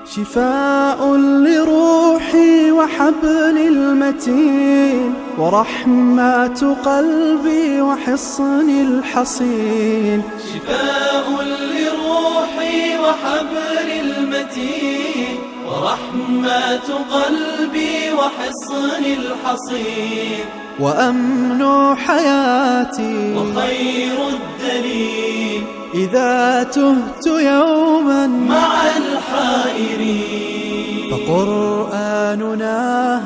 شفاء لروحي وحبل المتين ورحمة قلبي وحصن الحصين. شفاء لروحي وحبل المتين ورحمة قلبي وحصن الحصين. وأمن حياتي وخير الدليل إذا تهت يوما مع الحائرين. فقرآننا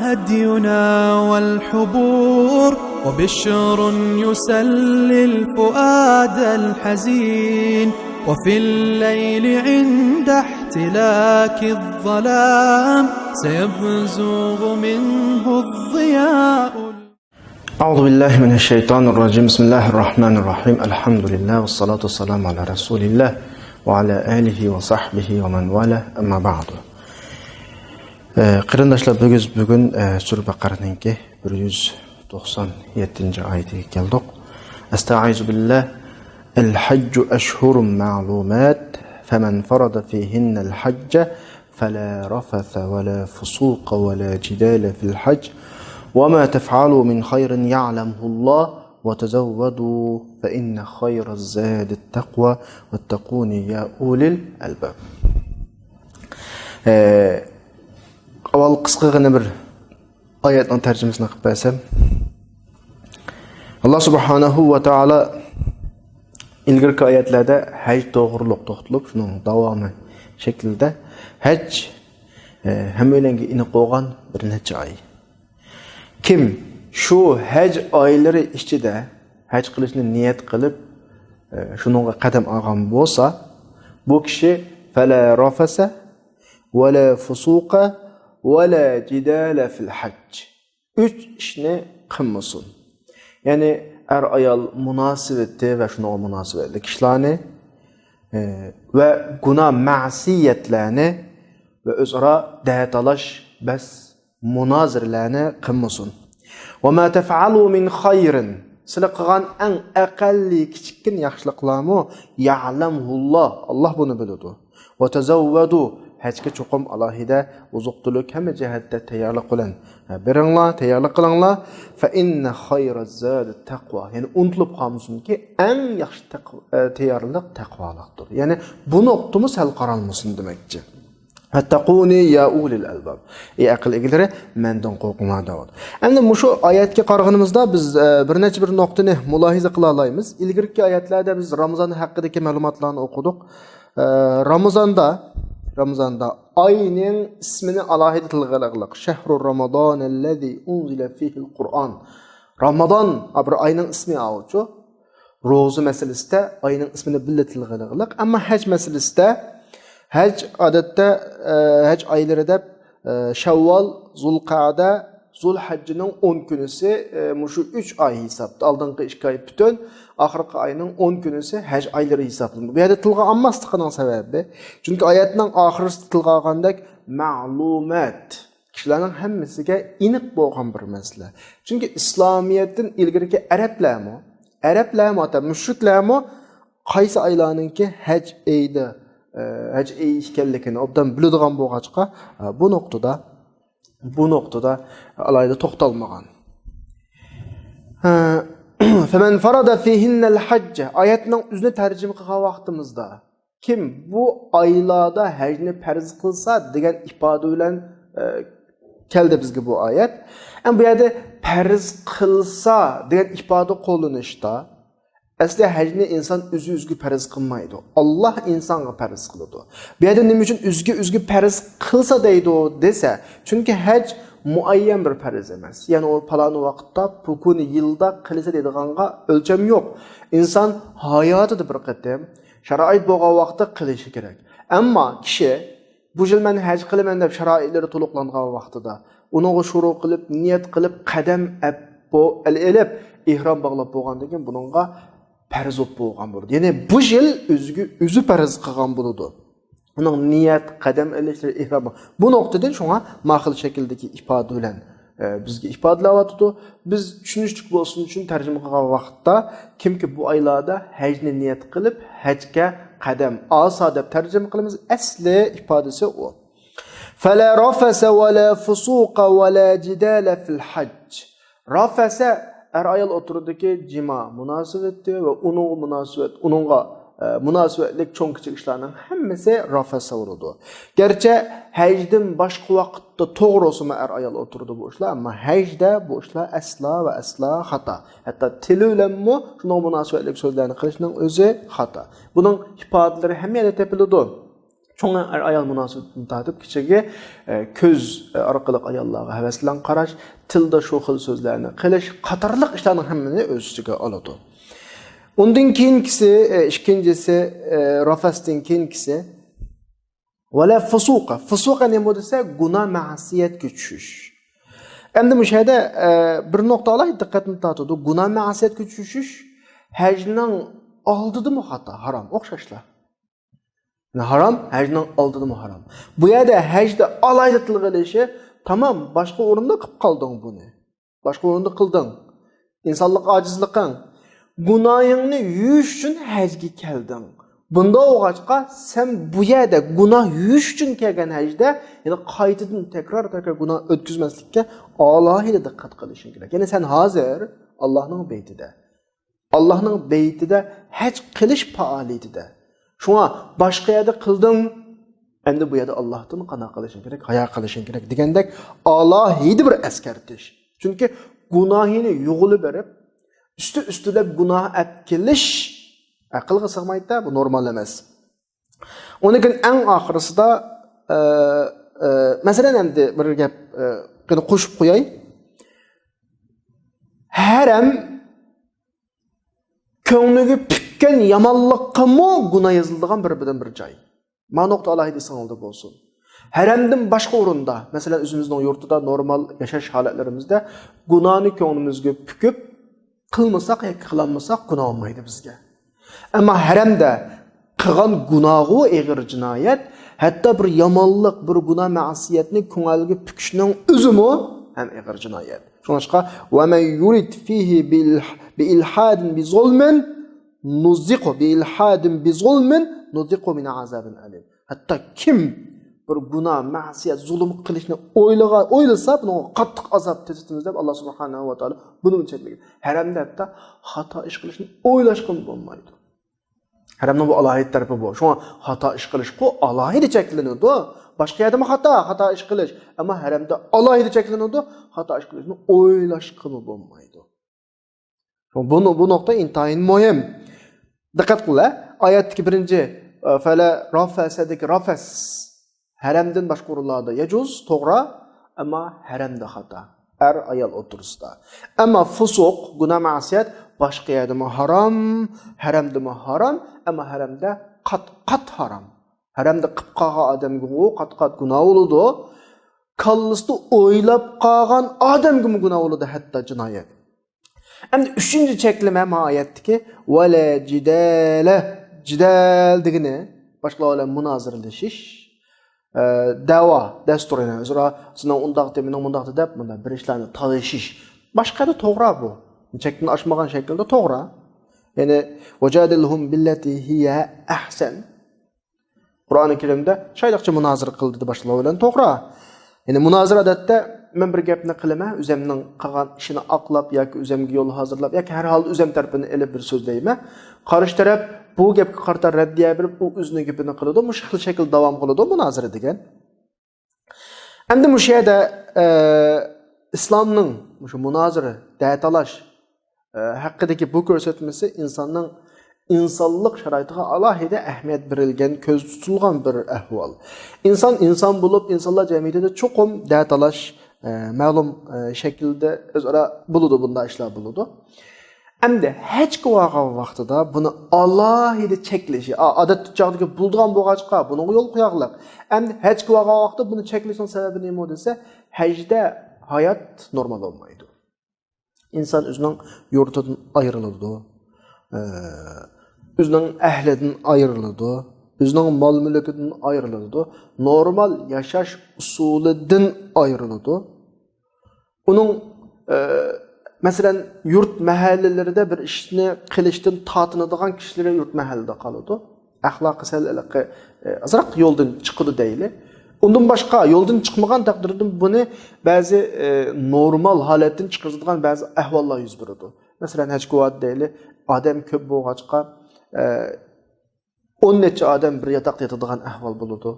هدينا والحبور وبشر يسلي الفؤاد الحزين. وفي الليل عند احتلاك الظلام سيبزغ منه الضياء. أعوذ بالله من الشيطان الرجيم. بسم الله الرحمن الرحيم. الحمد لله والصلاة والسلام على رسول الله وعلى آله وصحبه ومن والاه. أما بعد. Qarindoshlar, bugun Sura Baqaraninki 197 oyatiga keldik. Astag'izu billah. الحج أشهر معلومات فمن فرض فيهن الحج فلا رفث ولا فسوق ولا جدال في الحج وما تفعلوا من خير يعلمه الله وتزودوا فإن خير الزاد التقوى واتقون يا أولي الألباب. Avval qisqagina bir oyatning tarjimasini qilib bersam, Alloh subhanahu va taolo ilgirki oyatlarda haj to'g'riliq to'xtalib, shuning davomi shaklida haj hammalarga iniq bo'lgan bir necha oy. Kim shu haj oylari ichida haj qilishni niyat qilib shuningga qadam olgan bo'lsa, bu kishi fala rafasa wala fusuqa wala jidala fil hajj. 3 ishni qilmasin. Ya'ni er ayol munosibati va shunga munosabatli ishlarni va gunoh ma'siyatlarni va o'zaro da'talash bas munozirlarni qilmasin. Va ma taf'alu min khayrin, sizlar qilgan eng aqalli kichikkin yaxshiliklarni ya'lamulloh, Alloh buni biladi. Va tazawwadu, hajga cho'qim alohida uzuqtilik hamma jihatda tayyorlik qiling. Biringlar, tayyorlik qilinglar. Fa inna khayraz zadi taqvo. Ya'ni unutib qolmasinki, eng yaxshi tayyorlik taqvolikdir. Ya'ni bu nuqtamiz hal qaralmasin demakchi. Hattaquni ya ulil albab. Ey aql egalari, mendan qo'rqinglar deydi. Endi shu oyatga qarag'animizda biz bir necha bir nuqtani mulohiza qila olamiz. Ilgirki oyatlarda biz Ramazon haqidagi ma'lumotlarni o'qidik. Ramazonda ayning ismini alohida tilg'aliqliq. Shahrur Ramazon allazi unzila fihi al-Qur'on. Ramazon bir ayning ismi avchu. Ro'za masalasida ayning ismini billa tilg'aliqliq. Ammo haj masalasida haj odatda haj oylarida Shavvol, Zulqa'da, Zulhajjning 10 kunisi shu 3 oy hisobda. Oldingi 2 oy butun, oxirgi oyning 10 kunisi haj oylari hisoblanadi. Bu yerda tilga olmasligining sababi, chunki oyatning oxirisida tilga olgandek ma'lumot kishilarning hammasiga aniq bo'lgan bir masala. Chunki islomiyatdan ilgirki arablarmi, mushriklarmi qaysi oylarningki haj eydi, haj ey ekanligini obdan biladigan bo'lg'achqa bu nuqtada alayda to'xtalmagan. Femen farada fihinnal hajj oyatning o'zini tarjima qilgan vaqtimizda kim bu oylarda hajni farz qilsa degan ifoda bilan keldi bizga bu oyat. Bu yerda farz qilsa degan ifoda qo'llanishda asli hajni inson o'zi farz qilmaydi. Alloh insonga farz qiladi. Bu yerda nima uchun o'zi farz qilsa deydi desa, chunki haj muayyan bir farz emas. Ya'ni o falan vaqtda, bukun yilda qilsa deydiganga o'lcham yo'q. Inson hayotida bir qatam sharoit bo'lgan vaqtda qilishi kerak. Ammo kishi bu yil men haj qilaman deb sharoitlari to'liqlangan vaqtida uni shuru qilib, niyat qilib, qadam elib, ihrom bog'lab bo'lgandan keyin buningga farz bo'lgan bo'ladi. Ya'ni bu yil o'zi farz qilgan bo'ladi. Uning niyat, qadam ilishlar, ihrom. Bu nuqtadan shunga ma'qul shakldagi ifoda bilan bizga ifodalayotdi. Biz tushunishlik bo'lsin uchun tarjima qilgan vaqtda kimki bu oylarda hajni niyat qilib, hajga qadam olsa deb tarjima qilamiz. Asli ifodasi u. فَلَا رَفَسَ وَلَا فُسُوقَ وَلَا جِدَالَ فِي الْحَجِّ. Rafasa ayol o'tirdiki cima münasebeti ve onunla münasebetlik çoğun küçük işlerinin hemmesi rafasa oldu. Gerçi hecdin başka vakitte doğrusu mu ayol oturdu bu işler ama hecde bu işler asla ve asla hata. Hatta tiliyle şuna münasebetlik sözlerini kılışının özü hata. Bunun ifadeleri hem yerde tepildi. Çoğun ayol münasebetini tatip kiçigi köz arkalık ayollarga heveslen qaraş, tilde şu xil sözlerini qilish, qatarlıq işlerin hemmini öz içine aladı. Ondan keyingisi, ikincisi rafasdan keyingisi wala fusuqa. Fusuqa ne modese günah ma'siyet küçüş. Endi bu şeyde bir nokta alayı dikkatini tatıdı. Günah ma'siyet küçüşüş hecnin aldıdı mı hata? Haram. Okşaşlar. Haram, hecden aldıdı mı haram. Bu yerde hecde alaylıtlık ilişi, tamam başka orunda kıp kaldın bunu. Başka orunda kıldın. İnsanlık acizlikin. Günahını yüz için hecge keldin. Bunda oğaçka sen bu yerde günah yüz için kelgen hecde, yani kayıtıdın tekrar günah ötküzmezlikke Allah'ıyla dikkat kılışın gerek. Yani sen hazır Allah'ın beytide. Allah'ın beytide hec kılış faaliyetide. Şuna başka yerde kıldın, endi bu yerde Allah'tan qana qilishing kerak, haya qilishing kerak degandek alohida bir eskartish. Çünkü günahını yo'g'ilib berib, üstülep günah etkilish aqlga sig'maydi, bu normal emas. Onun en oxirisida masalan endi bir gap qani qo'shib qo'yay. Haram ko'ngliga pükken yamanlıkka mı günah yazıldığın bir cay. Ma nokta alaydı sanıldı olsun. Haramdan başka orunda, mesela özümüzün yurtda normal yaşaş haletlerimizde günahını ko'nglimizga püküp kılmasak ya kılanmasak günah olmaydı bizge. Ama haramda qilgan günahı ağır cinayet, hatta bir yamanlık, bir günah ma'siyetini ko'ngilga püküşünün özümü hem ağır cinayet. Şunlaşqa وَمَنْ يُرِدْ فِيهِ بِإِلْحَادٍ بِظُلْمٍ نُزِّقُ بِإِلْحَادٍ بِظُلْمٍ نُزِّقُ مِنْ عَذَابٍ أَلِيمٍ. Hatta kim bir günah, ma'siyet, zulüm qilishni o'ylasa, buni qattiq azob tezitimiz deb Allah subhanahu va taolo buni cheklagan. Haramda hatta xato ish qilishni o'ylashgan bo'lmaydi. Haramning bu alohida tarafi bu. Shunga xato ish qilish ku alohida cheklanadi. Başka yerde mi hata iş qilish, ama haramda alohida cheklanadi, xato ish qilishni o'ylashgan bo'lmaydi. Bu nokta intayin muhim. Dikkat qil, oyatdagi birinchi fala rafasadagi rafas haramdan boshqa o'rinlarda yajuz, to'g'ri, ammo haramda xato. Ayol o'tirsida. Ammo fusuq, günah ma'siyat boshqa yerda haram, haramda haram, ammo haramda qat haram. Haramda qilib qolgan odamga u qat gunoh bo'ladi. Kallisida o'ylab qolgan odamga gunoh bo'ladi, hatto jinoyat. Endi üçüncü cheklama oyatdagi wala jidal degani boshqalar bilan munoziralashish, da'vo dasturini o'zaro sizning undaq demening mundaq deb bunda bir ishlarni talashish. Boshqada to'g'ri bu. Cheklni oshmagan shaklda to'g'ri. Ya'ni wajadilhum billati hiya ahsan. Qur'oni Karimda shayliqcha munozira qildi deb boshqalar bilan to'g'ri. Ya'ni munozira odatda men bir gapni qilaman, o'zimning qilgan ishini aqlab yoki o'zimga yo'l hozirlab yoki har holda o'zim tarafini elib bir so'zlayman. Qarshi taraf bu gapga qarta raddiya berib, u o'zining gapini qiladi, mush xil shakl davom qiladi munozira degan. Endi mush yerda islomning mush munozira, da'talash haqidagi bu ko'rsatmasi insonning insonlik sharoitiga alohida ahamiyat berilgan, ko'z tutilgan bir ahvol. İnsan bo'lib, insonlar jamiyatida cho'qim da'talash ma'lum shaklda o'zaro bo'ladi, bunday ishlar bo'ladi. Endi hech qilgan vaqtida buni alohida cheklashi, odatda chog'dagi bo'lgan bo'lg'achqa buni yo'l qo'yaqliq. Endi hech qilgan vaqtda buni cheklashning sababi nima desa, hajda hayot normal bo'lmaydi. İnson o'zining yurtidan ayriladi. Özünün ehlidən ayrıldı, özünün mal mülkidən ayrıldı, normal yaşaş usulüdən ayrıldı. Onun mesela yurt mahallelerinde bir işini qilishdan tatınadigan kişilere yurt mahallede qalıdı. Ahlaqi azraq yoldan chiqdi deyli. Ondan başqa yoldan chiqmagan taqdirda buni ba'zi normal holatdan chiqaradigan ba'zi ahvollar yuz beradi. Masalan, hech quvvat deyli, odam ko'p bo'lg'achqa 10 necha odam bir yotoqda yotadigan ahvol bo'ladi.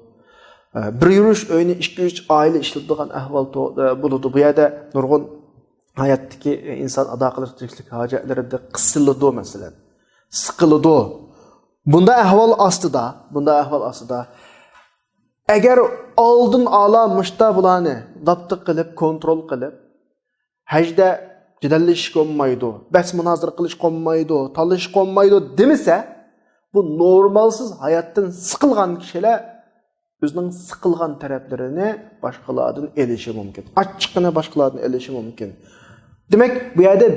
Bir yurish uyni 2-3 oila ishlatadigan ahvol bo'ladi. Bu yerda nurg'un hayotdagi inson ado qilish tiriklik hojatlarida qisiladi masalan. Siqiladi. Bunda ahvol ostida agar oldin ola mushta bularni dabti qilib, kontrol qilib, hajda jidallashish qo'ymaydi, bas munozara qilish qo'ymaydi, talish qo'ymaydi demasa, bu normalsiz hayotdan siqilgan kishilar o'zining siqilgan taraflarini boshqalardan elishi mumkin. Ochiqini boshqalardan elishi mumkin. Demak, bu yerda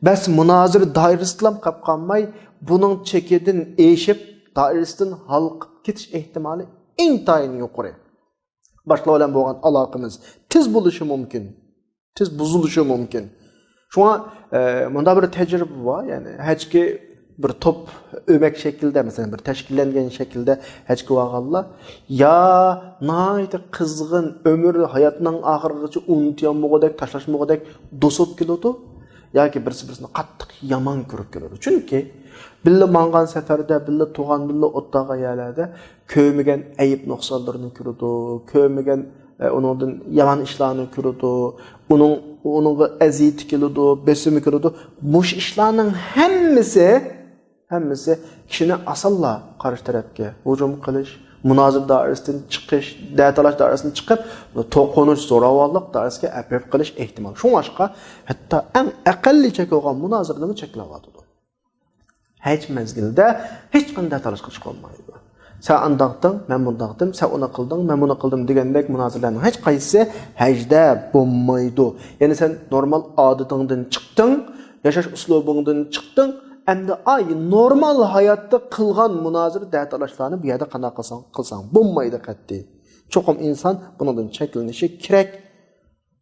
bas munozara doirasidan qolib qolmay, buning chekidan eshib, doirasidan halqib ketish ehtimoli intayin yuqori. Boshqalar bilan bo'lgan aloqamiz tez bo'lishi mumkin. Tez buzilishi mumkin. Shunga bunda bir tajriba bor, ya'ni hechki bir top ömek şekilde mesela bir teşkillengen şekilde hechki vağallar ya naydı kızgın ömür hayatının ahırgıcı unutyanmıgıdak, taşlaşmıgıdak dosop kilodu ya ki birisi-birisini qattiq yaman görüp kilodu. Çünkü billa mangan seferde, billa tuğan, billa ottağa yerlerde köymegen ayıp noksallarını kilodu, köymegen onundan yaman işlerini kilodu, onun eziyeti kilodu, besimi kilodu. Muş işlerinin hemmisi kishini asalla qarshi tarafga hujum qilish, munozir doirasidan chiqish, datalash doirasidan chiqib, to'qinish, zo'ravonlik doirasiga apib qilish ehtimol. Shunga hatto eng aqalli chekilgan munozirani cheklab o'tadi. Hech mezgilda hech qanday talash qilish qolmaydi. Sen andaqding, men bundaqdim, sen uni qilding, men buni qildim degandek munozirlarning hech qaysi hajda bo'lmaydi. Ya'ni sen normal odatingdan chiqding, yashash uslubingdan chiqding, endi normal hayotda qilgan munozir da'talashlarni bu yerda qana qilsang bo'lmaydi qat'iy. Cho'qim inson bundan cheklanishi kerak.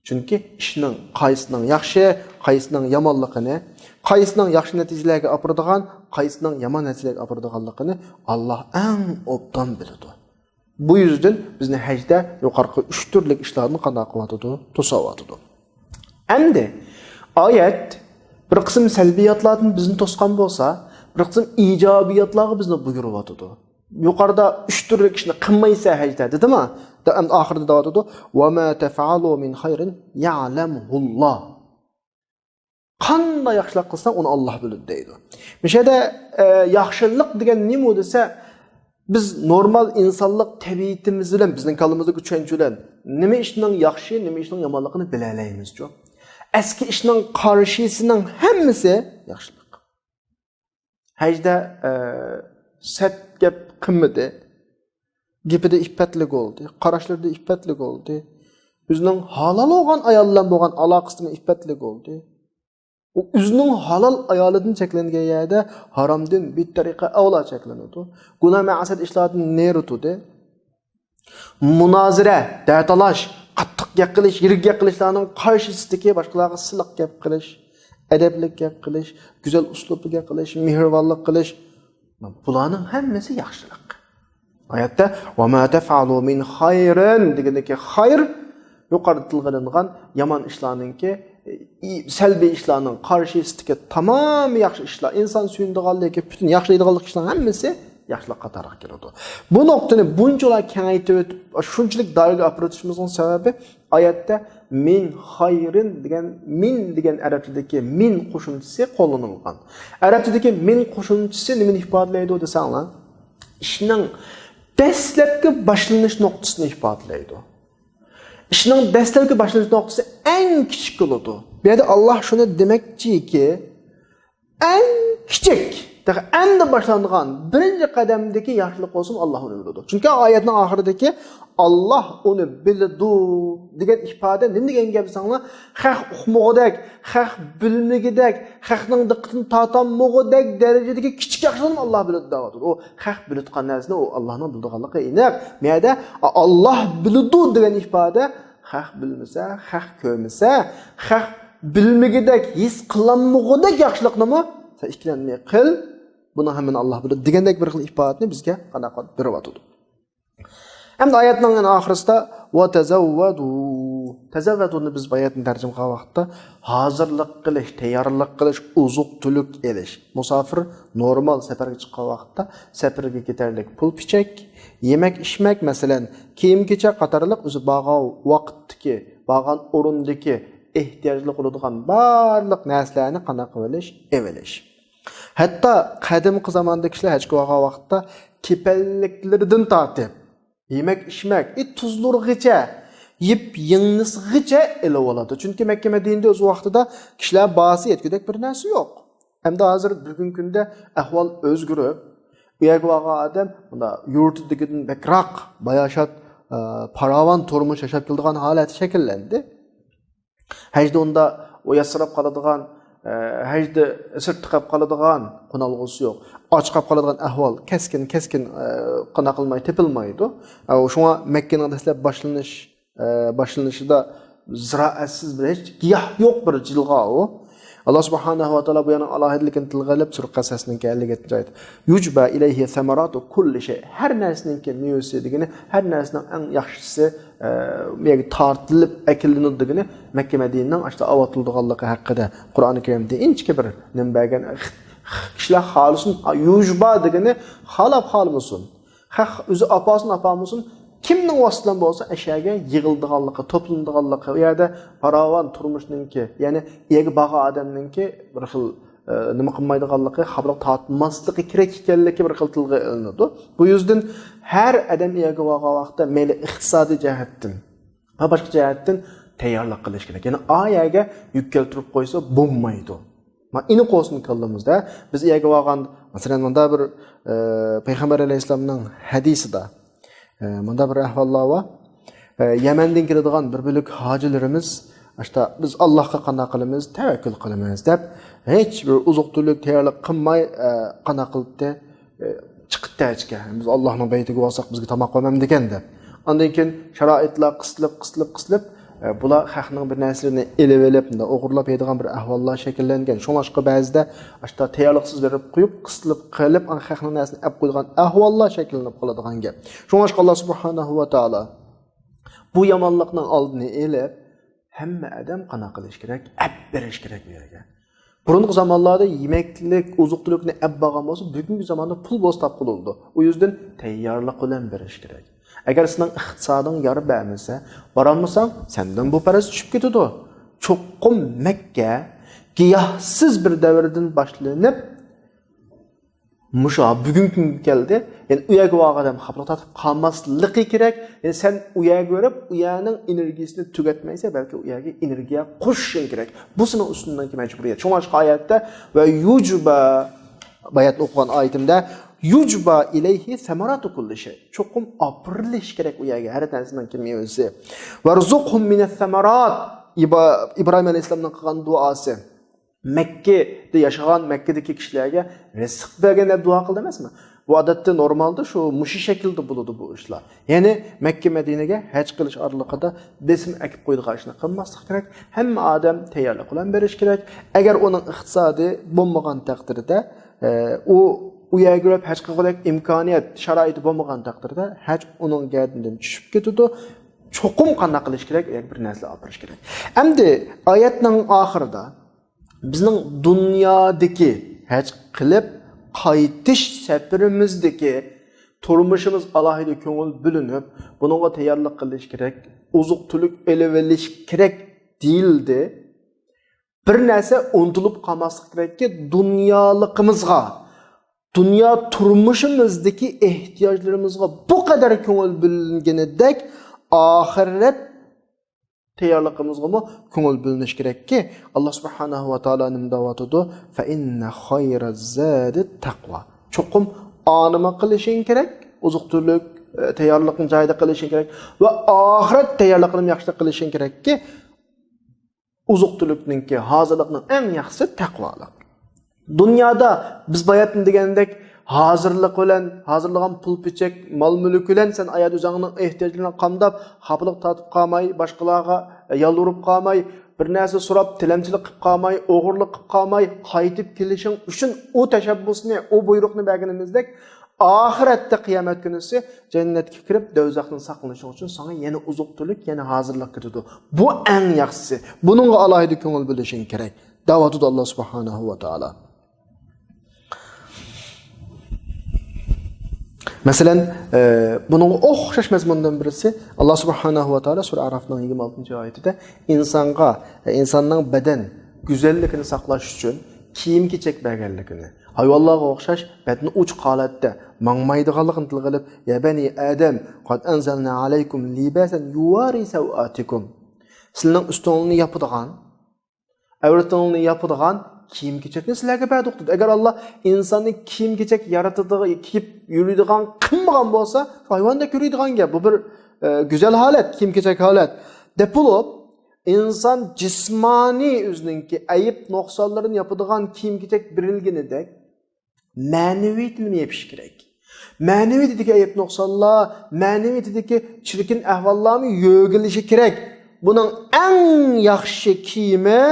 Chunki ishning qaysining yaxshi, qaysining yomonligini, qaysining yaxshi natijalarga olib boradigan, qaysining yomon natijalarga olib boradiganligini Alloh eng obdan biladi. Bu yüzden bizni hajda yuqorqi 3 turlik ishlarni qanday qilyotdi, to'sayotdi. Endi oyat bir qism salbiyatlardan bizni to'sgan bo'lsa, bir qism ijobiyatlarga bizni buyuryotdi. Yuqorida 3 turlik ishni qilmaysa hajda dedimi? Endi oxirida deyotdi: "Va ma taf'alu min khayrin ya'lamuhulloh." Qanday yaxshilik qilsang, uni Alloh biladi deydi. Mishada yaxshilik degan nima desa, biz normal insonlik tabiatimiz bilan, bizning kallamizda tushuncha bilan nima ishning yaxshi, nima ishning yomonligini bila olamiz-ku. Eski ishning qarshisining hammasi yaxshilik. Hajda set gap qilmadi. Gapida iffatlik bo'ldi, qarashlarda iffatlik bo'ldi. O'zining halol bo'lgan ayollar bo'lgan aloqasida iffatlik bo'ldi. U o'zining halol ayolidan cheklangan yerda haromdan bir tariqa avla cheklanadi. Gunoh ma'siyat ishlardan neritudi. Munozira, da'talash, qattiq gap qilish, yirik gap qilishlarning qarshisidagi boshqalarga siliq gap qilish, adablik gap qilish, go'zal uslubli gap qilish, mehribonlik qilish, bularning hammasi yaxshilik. Oyatda "Va ma taf'alu min khayrin" degandagi xayr yuqorida tilg'ilingan yomon ishlarningki salbiy ishlarning qarshisidagi tamom yaxshi ishlar, inson suyundiganligi, butun yaxshilaydiganlik ishlar hammasi yaxshilik qatoriga keladi. Bu nuqtani bunchalar kengaytirib o'tib, shunchalik doiraga olib o'tishimizning sababi oyatda min xayrin degan arabchadagi min qo'shimchasi qo'llanilgan. Arabchadagi min qo'shimchasi nimani ifodalaydi desanglar, ishning dastlabki boshlanish nuqtasini ifodalaydi. Ishning dastlabki boshlanish nuqtasi eng kichik bo'ladi. Bu yerda Alloh shuni demoqchiki, eng kichik, endi boshlangan birinchi qadamdagi yaxshilik bo'lsin Alloh uni biladi. Chunki oyatning oxiridagi Alloh uni biladi degan ifoda nima degan gap desanglar, xalq uqmog'idak, xalq bilmagidek, xalqning diqqatini tortmog'idak darajadagi kichik yaxshilikni Alloh biladi deyapti. O xalq bilayotgan narsani u Allohning bildiganligi aniq. Bu yerda Alloh biladi degan ifoda xalq bilmasa, xalq ko'rmasa, xalq bilmagidek, his qilinmog'idak yaxshilikni sen ikkilanmay qil, buni hamma Alloh biladi degandek bir xil ifodani bizga qanaqa beryapti. Hem de ayetinin ahırısında tezavvaduni biz bu ayetini tercüme kılan vaqtda hazırlık kılış, tayyorlik kılış, uzuq tülük elish. Musafir normal seferge chiqqan vaqtda seferge keterlik pul pichek, yemek içmek mesela kiyim kechak qatorliq o'zi bag'an vaqtdagi, bag'an o'rindagi ehtiyojli bo'ladigan barliq narsalarni qana qilish, evelish. Hatta qadimgi zamondagi kishilar haj qilgan vaqtda kepelliklardan tortib yemek içmek, tuzlurğıca, yip yığnısıgıca ele oladı. Çünkü Mekke Medine'de o vaxtıda kişiler bazı yetkidek bir narsa yok. Hem de hazır bugün günde ahval özgürüp, uyagvağa adam yurtudagidin bekrak, bayaşat, paravan turmuş yaşap kıldığan halat şekillendi. Hacda onda o yasırap kalıdığan, hacda sırt tıkap kalıdığan konalğısı yok. Açıqap kalıdığan ahval keskin qana qılmay tepilmaydı. Şuna Mekke'nin destlep başlanışı da ziraatsiz bir hiç giyah yok bir cilga o. Allah subhanahu wa ta'ala bu yana alahidlikini tilg'alib Sur qasasning 57 oyda. Yujba ilayhi samaratu kulli shay. Her narsaning mevzusigini, her narsaning eng yaxshisi mega tortilib akillanadiganini Mekke Medine'dan ashta avatildiganligi haqida Qur'oni Karimda inchki bir nimbagan kişiler halısun, yujba degeni halap halmısın. Özü apamısın. Kimnin vasıtan bolsa eşeğe yığıldığanlığı, toplandığı ya da paravan turmuşnunki, yani egi bağı adamnunki bir xil nima qilmaydiganlığı, xabar tatmaslığı kerak ekanligi bir xil tilga ilinadi. Bu yüzden her adam egi bağı vaqtda meli iqtisodiy jihatdan va boshqa jihatdan tayyorlik qilish kerak. Yani ayaga yuk keltirib qo'ysa bo'lmaydi. Ma ini qo'sni kallamızda biz ega olgan masalan bunda bir Peygamber Aleyhisselam'ның hadisida bunda bir ahvallar var. Yemen'den keladigan bir bölük hacilerimiz işte biz Allah'a qana qilamiz, tevekkül qilamiz deb hech bir uzuqtuluk tayyorlik qilmay qana qildi chiqib tashga. Biz Allohning baytiga borsak bizga tomoq qo'ymam degan deb. Ondan keyin sharoitlar qisilib bular xalqning bir narsalarni elib o'g'irlab yeydigan bir ahvollar shakllangan. Shuningdek ba'zida ashta tayyorliksiz berib qo'yib, qisilib qilib, xalqning narsasini olib qo'ygan ahvollar shakllanib qoladigan gap. Shuningdek Allah subhanahu va taolo bu yomonlikning oldini elib, hamma odam qana qilish kerak, olib berish kerak bu yerga. Burungi zamonlarda yemeklik, uzuqtulikni olib borgan bo'lsa, bugungi zamonda pul bo'z topildi. O yüzden tayyorlik bilan berish kerak. Eğer senin iqtisadın yarı vermese, varanmasan senden bu parası düşüp gidiyor. Çoğun Mekke giyahsız bir devirden başlanıp muşa bugün geldi. Yani uyağı var adam xabar tatıp kalmazlığı gerek. Yani sen uyağı görüp uyağının enerjisini tüketmeyse belki uyağı enerjiye koşuşun gerek. Bu sana üstündeki mecburiyet. Şu başka ayette ve yucuba bayat okuyan ayetimde yujba ilayhi samaratu kulli shay. Çoğum apırlış gerek uyaga her tanesinden kimiyesi. Varzuqhum minas samarat. İbrahim Aleyhisselam'ın qilgan duası. Mekke'de yaşayan Mekke'deki kişilerge rızık bergende dua kıldı emasmi? Bu adette normalde şu muşi şekilde buludu bu işler. Yani Mekke Medine'ge hac qilish aralığında besim ekip qo'ydigan ishni qilmaslik kerak. Hamma odam tayyorlik bilan berish kerak. Agar uning iqtisodi bo'lmagan taqdirda u uyağa görüp hac qilgulik imkoniyat, sharoiti bo'lmagan taqdirda hac uning gardidan tushib ketadi. Çoğum qana qilish kerak, bir narsa olib berish kerak. Endi oyatning oxirida bizning dunyodagi hac qilib qaytish safarimizdagi turmushimiz alohida ko'ngil bo'linib, bunga tayyorlik qilish kerak, uzuq-tulik elib olish kerak deyildi. Bir narsa unutilib qolmaslik kerakki, dunyoligimizga dünya turmuşumuzdaki ihtiyaçlarımızga bu kadar köngül bölüngenidek ahiret tayyorligimizga mı köngül bölünish kerak ki Allah subhanahu wa taala nimdavatıdı fa inna khayra zadi taqwa. Çoğum anıma qilishing kerak, uzuq-tulik tayyorlikni joyida qilishing kerak va ahiret tayyorligini yaxshi qilishing kerak ki uzuq-tulikninki hozirlikning eng yaxshisi taqvolik. Dünyada biz bayatın degendek hazırlık bilen, hazırlagan pul pichek, mal mülk bilen sen ayat özüңнің ihtiyaçlarını qamdap, xapılık tatıp qalmay, başqalarga yalvarıp qalmay, bir narsa so'rab, tilamchilik qilib qalmay, o'g'irlik qilib qalmay, qaytib kelishing uchun o tashabbusni, o buyruqni berganimizdek, oxiratda qiyomat kunisi jannatga kirib do'zaxdan saqlanish uchun sana yana uzuq-tulik, yana hozirlik ketadi. Bu eng yaxshisi. Buningga alohida ko'ngil bo'lishing kerak. Da'vatı Allah subhanahu va taala. Masalan, bunun o'xshash mazmundan birisi Allah subhanahu va taala sura Arafning 26-oyatida insonning badan go'zalligini saqlash uchun kiyim-kechak berganligini, hayvonlarga o'xshash badni uch holatda mangmaydiganligini qilib, ya bani Adam, qad anzalna alaykum libasan yuwari sawatikum. Sizning ustingizni yopadigan, avratingizni yopadigan kiyim-kechakni sizlarga berdik dedi. Agar Allah insonni kiyim-kechak yaratadigan, kiyib yuradigan qilmagan bo'lsa, hayvonda ko'radigan gap. Bu bir go'zal holat, kiyim-kechak holat. Deb bo'lib, inson jismoniy o'zininki ayib nuqsonlarini yapadigan kiyim-kechak berilganidek, ma'naviyatini yapish kerak. Ma'naviyatdagi ayib nuqsonlar, ma'naviyatdagi chirkin ahvollarni yo'g'ilishi kerak. Buning eng yaxshi kiyimi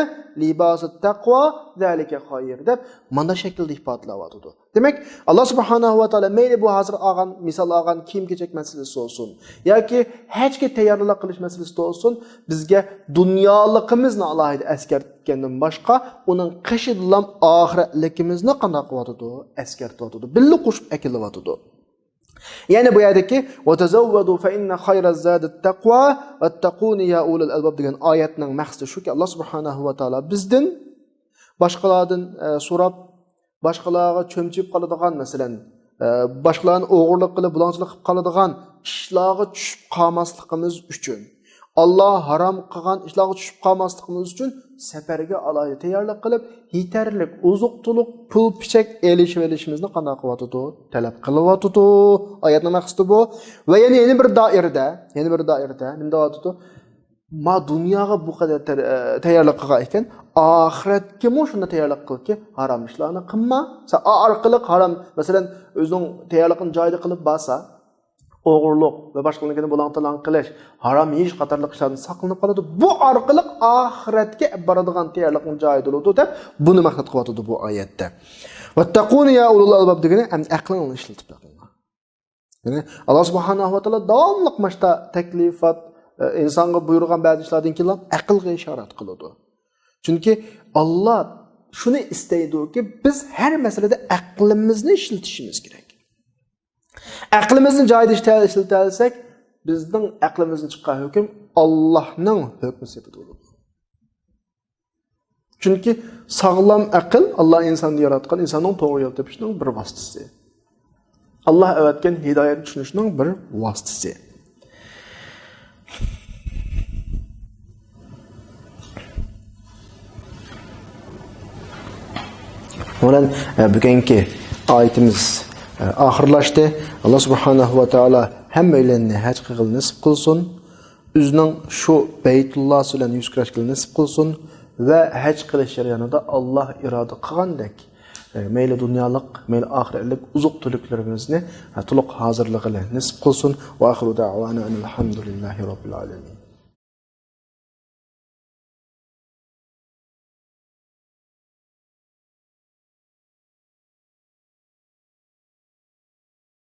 libas-ı taqvo zalika xayr deb mana shaklda ifodalayotdi. Demak, Alloh subhanahu va taolo mayli bu hozir olgan misol olgan kiyim-kechak masalasi bo'lsin yoki hajga tayyorlik qilish masalasi bo'lsin, bizga dunyoligimizni alohida eskartgandan boshqa uning qishidan oxiratligimizni qanday qilyotdi, eskartyotdi, billa qo'shib akilyotdi. Yani bu yerdeki وَتَزَوَّدُوا فَإِنَّ خَيْرَ الزَّادِ التَّقْوَى وَاتَّقُونِ يَا أُولُو الْأَلْبَابِ degan ayetning maqsadi shuki, Allah subhanahu va taolo bizdan boshqalardan so'rab, boshqalarga cho'mchib qoladigan, masalan, boshqalarni o'g'irlik qilib, bulonchilik qilib qoladigan ishlarga tushib qolmasligimiz uchun, Allah haram qilgan ishlarga tushib qolmasligimiz uchun safarga alohida tayyorlik qilib, yetarlik uzuq-tuluq, pul-pichak elishimizni qanday qilyotdi, talab qilyotdi. Oyatning maqsadi bu. Va yana bir doirada nima deyotdi? Ma dunyoga bu qadar tayyorlik qilgan ekan, oxiratga mo shunda tayyorlik qilki, harom ishlarni qilma. Sen orqali harom, masalan, o'zining tayyorligini joyida qilib bo'lsa, o'g'irlik va boshqalarni bulantalan qilish, harom yeyish qatorliq ishlardan saqlanib qoladi. Bu orqali oxiratga boradigan tayyorlikning joyida bo'ladi deb buni maqsad qilyapti bu oyatda. Vattaquni ya ulul albab degani ham aqlni ishlatib qo'ygan. Ya'ni Alloh subhanahu va taolo davomli mashta taklifat insonga buyurgan ba'zi ishlardan keyin aqlga ishorat qiladi. Chunki Alloh shuni istaydi-ki, biz har masalada aqlimizni ishlatishimiz kerak. Aqlimizni joyida ishlatilsak, bizning aqlimizdan chiqqan hukm Allohning hukmi sifatida bo'ladi. Chunki sog'lom aql Alloh insonni yaratgan, insonning to'g'ri yo'l topishning bir vositasi. Alloh avatgan hidoyat tushunishning bir vositasi. Bulan bugungi oyatimiz oxirlashdi. Alloh subhanahu va taolo hammalarni haj qilishni nasib qilsin. O'zining shu Baytulloh bilan yuz kurashishni nasib qilsin va haj qilish jarayonida Alloh iroda qilgandek mayli dunyolik, mayli oxiratlik uzuq-tuliklarimizni to'liq hozirligini nasib qilsin. Va axiru da'vana alhamdulillahi robbil alamin.